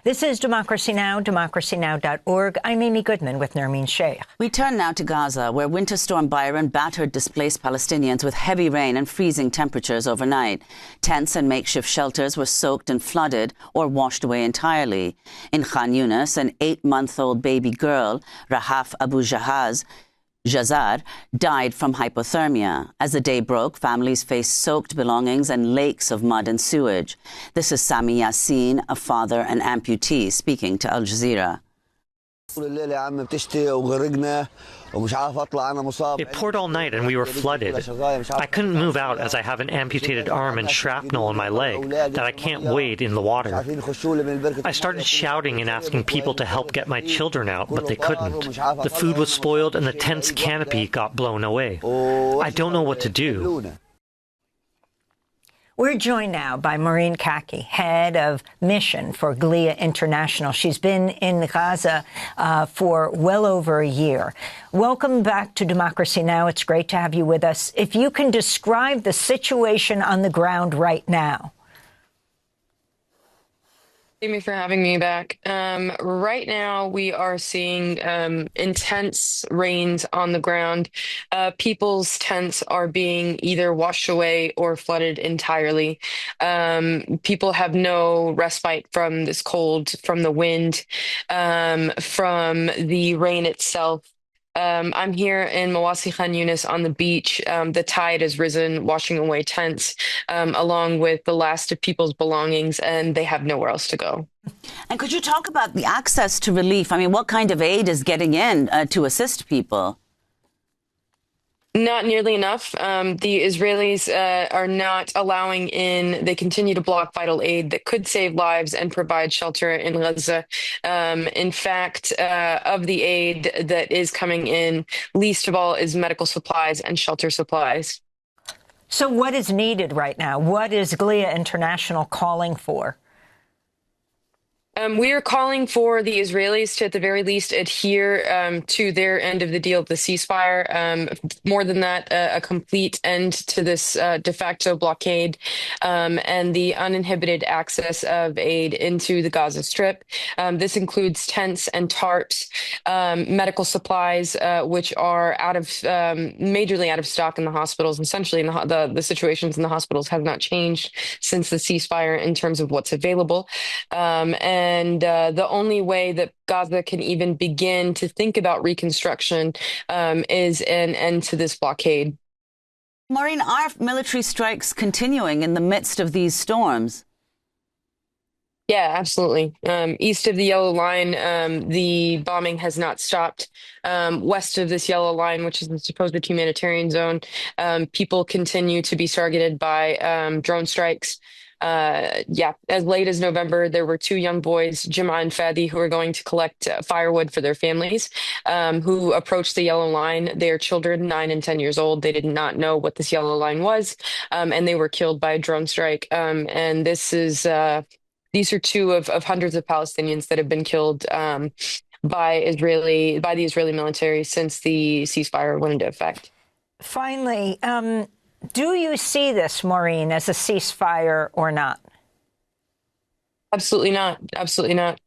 This is Democracy Now!, democracynow.org. I'm Amy Goodman with Nermeen Sheikh. We turn now to Gaza, where Winter Storm Byron battered displaced Palestinians with heavy rain and freezing temperatures overnight. Tents and makeshift shelters were soaked and flooded or washed away entirely. In Khan Yunis, an 8-month-old baby girl, Rahaf Abu Jazar, died from hypothermia. As the day broke, families faced soaked belongings and lakes of mud and sewage. This is Sami Yassin, a father and amputee, speaking to Al Jazeera. It poured all night and we were flooded. I couldn't move out as I have an amputated arm and shrapnel in my leg that I can't wade in the water. I started shouting and asking people to help get my children out, but they couldn't. The food was spoiled and the tent's canopy got blown away. I don't know what to do. We're joined now by Moureen Kaki, head of mission for GLIA International. She's been in Gaza for well over a year. Welcome back to Democracy Now! It's great to have you with us. If you can describe the situation on the ground right now. Thank you for having me back. Right now, we are seeing intense rains on the ground. People's tents are being either washed away or flooded entirely. People have no respite from this cold, from the wind, from the rain itself. I'm here in Mawasi Khan Yunis on the beach. The tide has risen, washing away tents, along with the last of people's belongings, and they have nowhere else to go. And could you talk about the access to relief? I mean, what kind of aid is getting in to assist people? Not nearly enough. The Israelis are not allowing in. They continue to block vital aid that could save lives and provide shelter in Gaza. In fact, of the aid that is coming in, least of all is medical supplies and shelter supplies. So what is needed right now? What is GLIA International calling for? We are calling for the Israelis to, at the very least, adhere to their end of the deal, the ceasefire. More than that, a complete end to this de facto blockade and the uninhibited access of aid into the Gaza Strip. This includes tents and tarps, medical supplies, which are majorly out of stock in the hospitals. Essentially, the situations in the hospitals have not changed since the ceasefire in terms of what's available. And the only way that Gaza can even begin to think about reconstruction is an end to this blockade. Moureen, are military strikes continuing in the midst of these storms? Yeah, absolutely. East of the yellow line, the bombing has not stopped. West of this yellow line, which is the supposed humanitarian zone, people continue to be targeted by drone strikes. As late as November, there were 2 young boys, Jima and Fadi, who were going to collect firewood for their families, who approached the yellow line. They are children, 9 and 10 years old. They did not know what this yellow line was, and they were killed by a drone strike. And these are 2 of hundreds of Palestinians that have been killed by the Israeli military since the ceasefire went into effect. Finally, do you see this, Moureen, as a ceasefire or not? Absolutely not. Absolutely not.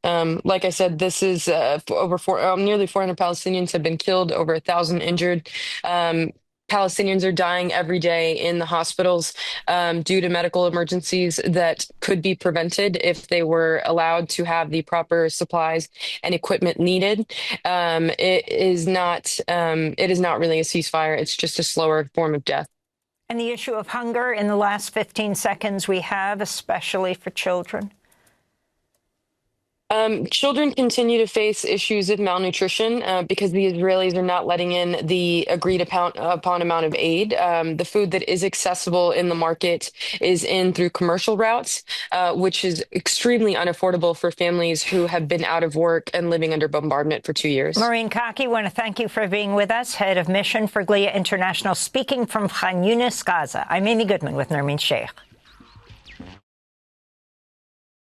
Like I said, this is nearly 400 Palestinians have been killed, over 1,000 injured. Palestinians are dying every day in the hospitals due to medical emergencies that could be prevented if they were allowed to have the proper supplies and equipment needed. It is not really a ceasefire. It's just a slower form of death. And the issue of hunger in the last 15 seconds we have, especially for children? Children continue to face issues of malnutrition because the Israelis are not letting in the agreed upon amount of aid. The food that is accessible in the market is in through commercial routes, which is extremely unaffordable for families who have been out of work and living under bombardment for 2 years. Moureen Kaki, I want to thank you for being with us, head of mission for GLIA International, speaking from Khan Yunis, Gaza. I'm Amy Goodman with Nermeen Sheikh.